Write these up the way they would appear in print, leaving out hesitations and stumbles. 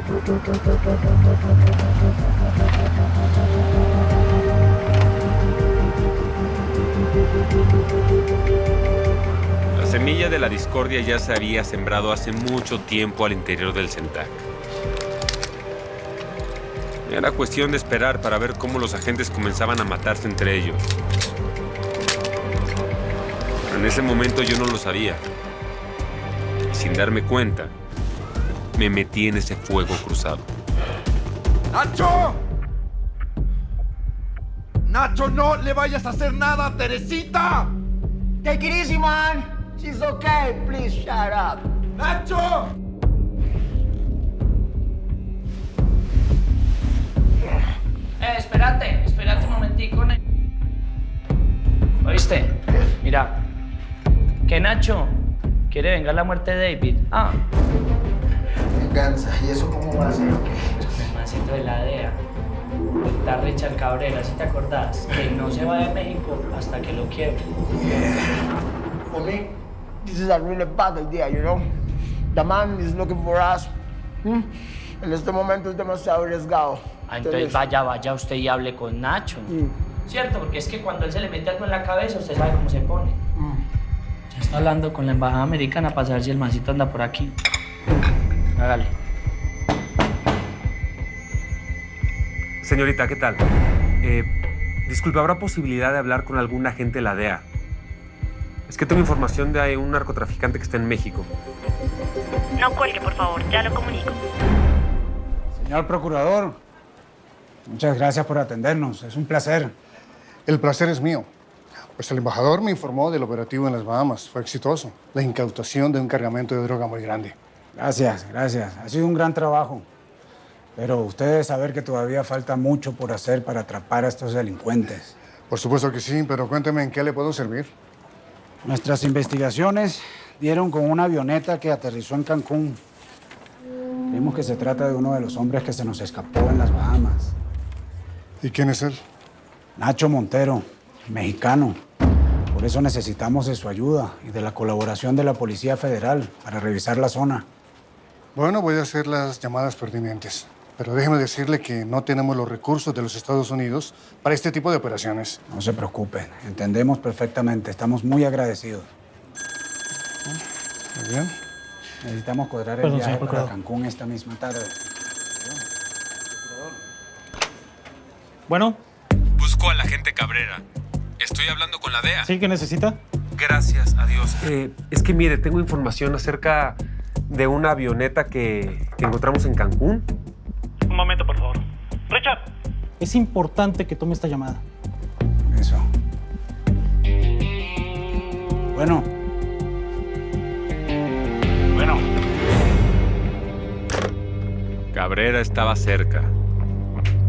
La semilla de la discordia ya se había sembrado hace mucho tiempo al interior del CENTAC. Era cuestión de esperar para ver cómo los agentes comenzaban a matarse entre ellos. Pero en ese momento yo no lo sabía. Y sin darme cuenta, me metí en ese fuego cruzado. ¡Nacho! ¡Nacho, no le vayas a hacer nada a Teresita! Take it easy, man. She's okay. Please shut up. ¡Nacho! Espérate un momentico. ¿Oíste? Mira, que Nacho quiere vengar la muerte de David. Venganza. ¿Y eso cómo va a ser? El mancito de la DEA. Está Richard Cabrera, ¿sí te acordás? Que no se va de México hasta que lo quiebre. For me, this is a really bad idea, you know? The man is looking for us. En este momento es demasiado arriesgado. Entonces vaya usted y hable con Nacho. ¿Cierto? Porque es que cuando él se le mete algo en la cabeza, usted sabe cómo se pone. Ya está hablando con la embajada americana para saber si el mancito anda por aquí. Hágale. Señorita, ¿qué tal? Disculpe, ¿habrá posibilidad de hablar con algún agente de la DEA? Es que tengo información de un narcotraficante que está en México. No cuelgue, por favor. Ya lo comunico. Señor procurador, muchas gracias por atendernos. Es un placer. El placer es mío. Pues el embajador me informó del operativo en las Bahamas. Fue exitoso. La incautación de un cargamento de droga muy grande. Gracias. Ha sido un gran trabajo. Pero usted debe saber que todavía falta mucho por hacer para atrapar a estos delincuentes. Por supuesto que sí, pero cuénteme en qué le puedo servir. Nuestras investigaciones dieron con una avioneta que aterrizó en Cancún. Creemos que se trata de uno de los hombres que se nos escapó en las Bahamas. ¿Y quién es él? Nacho Montero, mexicano. Por eso necesitamos de su ayuda y de la colaboración de la Policía Federal para revisar la zona. Bueno, voy a hacer las llamadas pertinentes. Pero déjeme decirle que no tenemos los recursos de los Estados Unidos para este tipo de operaciones. No se preocupen, entendemos perfectamente. Estamos muy agradecidos. Muy bien. Necesitamos cuadrar el viaje para Cancún esta misma tarde. Bueno. Busco al agente Cabrera. Estoy hablando con la DEA. ¿Sí? ¿Qué necesita? Gracias a Dios. Es que mire, tengo información acerca de una avioneta que encontramos en Cancún. Un momento, por favor. Richard. Es importante que tome esta llamada. Eso. Bueno. Cabrera estaba cerca.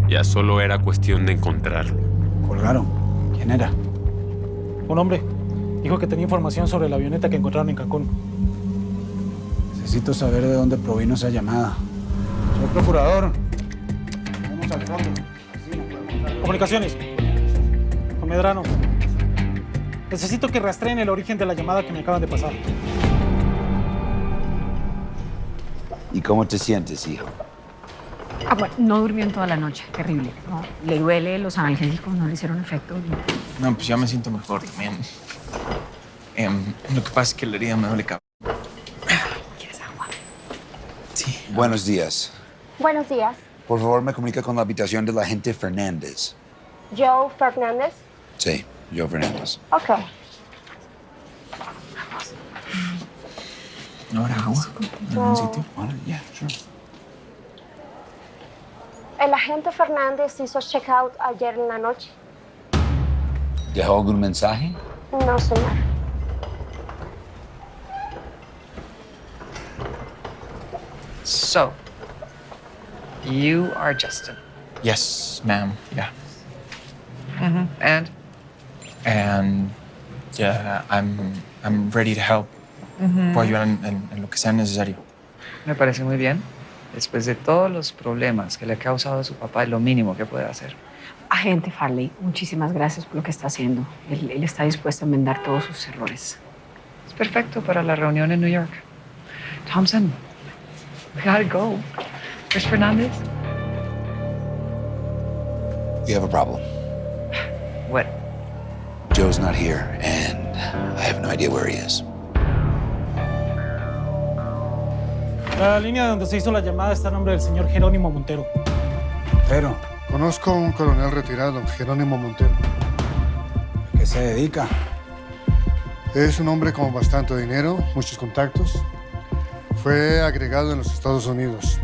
Ya solo era cuestión de encontrarlo. Colgaron. ¿Quién era? Un hombre. Dijo que tenía información sobre la avioneta que encontraron en Cancún. Necesito saber de dónde provino esa llamada. Señor procurador. Vamos al fondo. Comunicaciones. Con Medrano. Necesito que rastreen el origen de la llamada que me acaban de pasar. ¿Y cómo te sientes, hijo? Bueno, no durmió en toda la noche. Terrible. No, le duele, los analgésicos no le hicieron efecto. No, pues ya me siento mejor también. Lo que pasa es que la herida me duele cabrón. ¿Quieres agua? Sí. Buenos días. Buenos días. Por favor, me comunica con la habitación del agente Fernández. Joe Fernández. Sí, Joe Fernández. Ok. ¿No habrá agua? ¿En algún sitio? Yeah, sure. El agente Fernández hizo check-out ayer en la noche. ¿Dejó algún mensaje? No, señor. So, you are Justin. Yes, ma'am. Yeah. And? And yeah, I'm ready to help. Puedo ayudar en lo que sea necesario. Me parece muy bien. Después de todos los problemas que le ha causado a su papá, es lo mínimo que puede hacer. Agente Farley, muchísimas gracias por lo que está haciendo. Él está dispuesto a enmendar todos sus errores. Es perfecto para la reunión en New York. Thompson, we gotta go. Chris Fernandez? We have a problem. What? Joe's not here, and I have no idea where he is. La línea donde se hizo la llamada está a nombre del señor Jerónimo Montero. Montero, Conozco a un coronel retirado, Jerónimo Montero. ¿a qué se dedica? Es un hombre con bastante dinero, muchos contactos. Fue agregado en los Estados Unidos.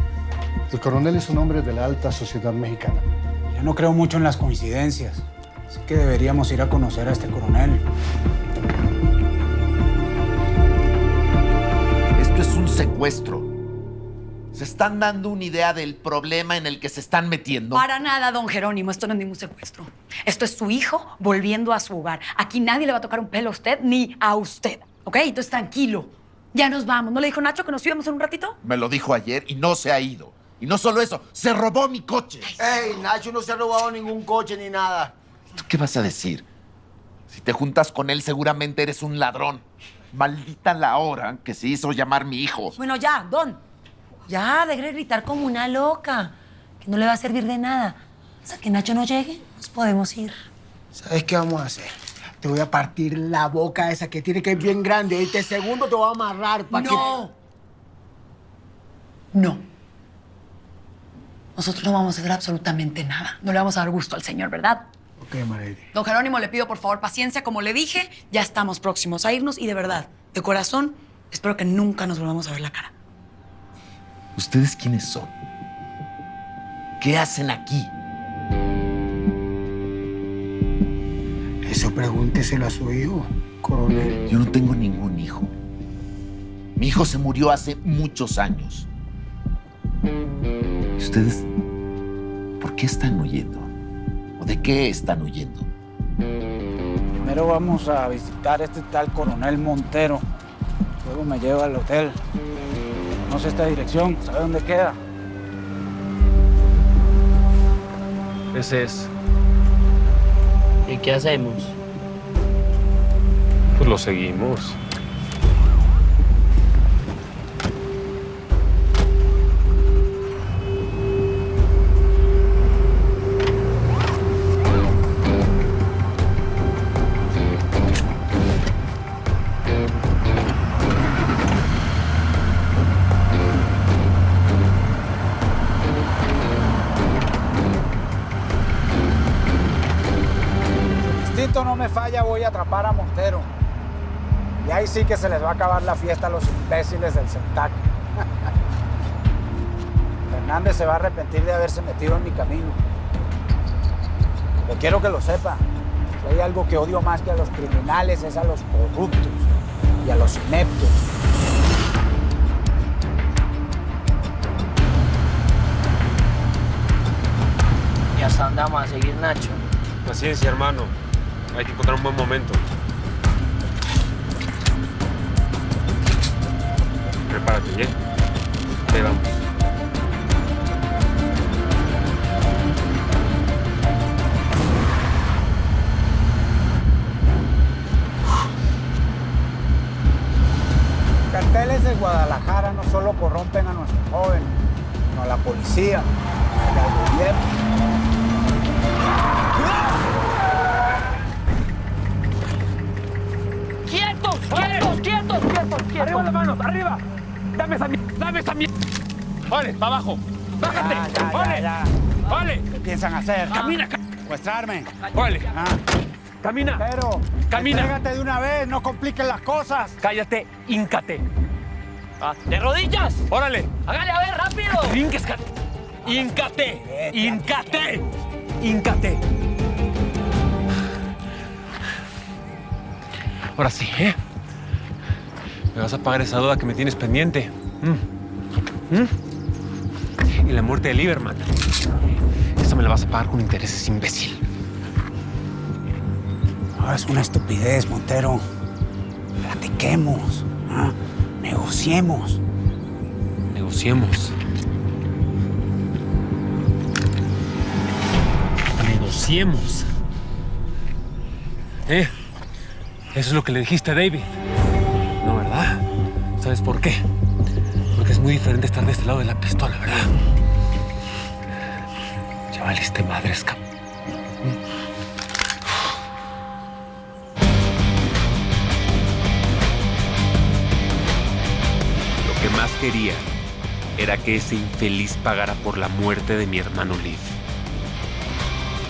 El coronel es un hombre de la alta sociedad mexicana. Yo no creo mucho en las coincidencias. Así que deberíamos ir a conocer a este coronel. Esto es un secuestro. ¿Se están dando una idea del problema en el que se están metiendo? Para nada, don Jerónimo, esto no es ningún secuestro. Esto es su hijo volviendo a su hogar. Aquí nadie le va a tocar un pelo a usted ni a usted, ¿ok? Entonces tranquilo, ya nos vamos. ¿No le dijo Nacho que nos íbamos en un ratito? Me lo dijo ayer y no se ha ido. Y no solo eso, se robó mi coche. Ey, Nacho no se ha robado ningún coche ni nada. ¿Tú qué vas a decir? Si te juntas con él, seguramente eres un ladrón. Maldita la hora que se hizo llamar mi hijo. Bueno, ya, don. Ya, deje de gritar como una loca, que no le va a servir de nada. Hasta que Nacho no llegue, nos podemos ir. ¿Sabes qué vamos a hacer? Te voy a partir la boca esa que tiene que es bien grande. Este segundo te voy a amarrar para que... No. Nosotros no vamos a hacer absolutamente nada. No le vamos a dar gusto al señor, ¿verdad? Ok, Marely. Don Jerónimo, le pido por favor paciencia. Como le dije, ya estamos próximos a irnos y de verdad, de corazón, espero que nunca nos volvamos a ver la cara. ¿Ustedes quiénes son? ¿Qué hacen aquí? Eso pregúnteselo a su hijo, coronel. Yo no tengo ningún hijo. Mi hijo se murió hace muchos años. ¿Y ustedes por qué están huyendo? ¿O de qué están huyendo? Primero vamos a visitar a este tal coronel Montero. Luego me lleva al hotel. No sé esta dirección, ¿sabe dónde queda? Ese es. ¿Y qué hacemos? Pues lo seguimos. No me falla, voy a atrapar a Montero. Y ahí sí que se les va a acabar la fiesta a los imbéciles del CENTAC. Fernández se va a arrepentir de haberse metido en mi camino. Pero quiero que lo sepa. Si hay algo que odio más que a los criminales es a los corruptos y a los ineptos. ¿Y hasta dónde vamos a seguir, Nacho? Paciencia, hermano. Hay que encontrar un buen momento. Prepárate, ¿eh? Ahí vamos. Carteles de Guadalajara no solo corrompen a nuestros jóvenes, sino a la policía, al gobierno. ¡Quietos! ¡Quietos! ¡Quietos! ¡Quietos! ¡Quietos! ¡Arriba las manos! ¡Arriba! ¡Dame esa mierda! ¡Dame esa mierda! ¡Vale! ¡Para abajo! ¡Bájate! ¡Vale! ¡Vale! ¿Qué piensan hacer? ¡Camina! Secuestrarme. ¡Vale! Ah. ¡Camina! Pero, ¡Camina! entrégate de una vez, no compliquen las cosas. ¡Cállate! ¡Híncate! ¡De rodillas! ¡Órale! ¡Hágale a ver, rápido! ¡Brinques! ¡Híncate! ¡Híncate! ¡Híncate! Ahora sí, ¿eh? Me vas a pagar esa deuda que me tienes pendiente. Y la muerte de Lieberman. Esa me la vas a pagar con intereses, imbécil. No, es una estupidez, Montero. Platiquemos. ¿Ah? Negociemos. Negociemos. Negociemos. Eso es lo que le dijiste a David. No, ¿verdad? ¿Sabes por qué? Porque es muy diferente estar de este lado de la pistola, ¿verdad? valiste madres, cabrón. Lo que más quería era que ese infeliz pagara por la muerte de mi hermano Liv.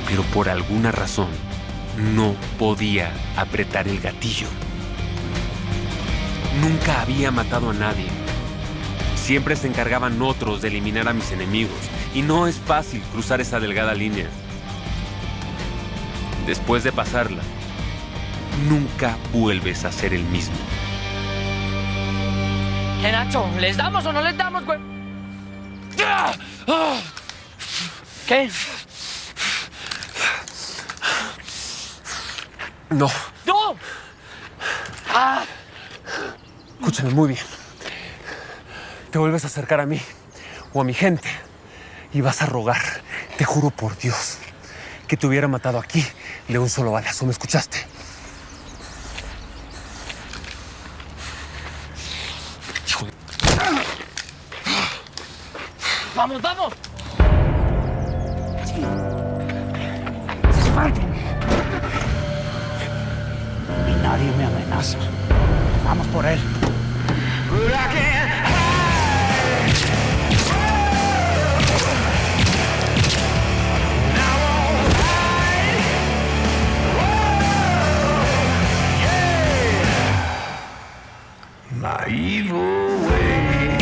Pero por alguna razón no podía apretar el gatillo. Nunca había matado a nadie. Siempre se encargaban otros de eliminar a mis enemigos. Y no es fácil cruzar esa delgada línea. Después de pasarla, nunca vuelves a ser el mismo. ¿Qué, Nacho? ¿Les damos o no les damos, güey? ¿Qué? No. ¡No! ¡Ah! Escúchame muy bien. Te vuelves a acercar a mí o a mi gente y vas a rogar, te juro por Dios, que te hubiera matado aquí de un solo balazo. ¿Me escuchaste? Hijo de... ¡Vamos, vamos! Y nadie me amenaza. Vamos por él. My evil way.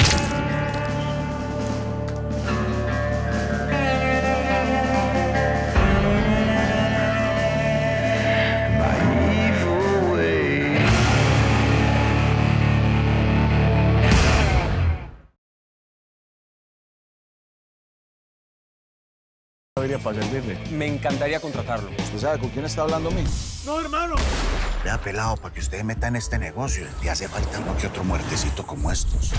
My evil way. Para servirle. Me encantaría contratarlo. ¿Usted sabe con quién está hablando, mi? No, hermano. Vea, pelado, para que usted meta en este negocio, le hace falta uno que otro muertecito como estos.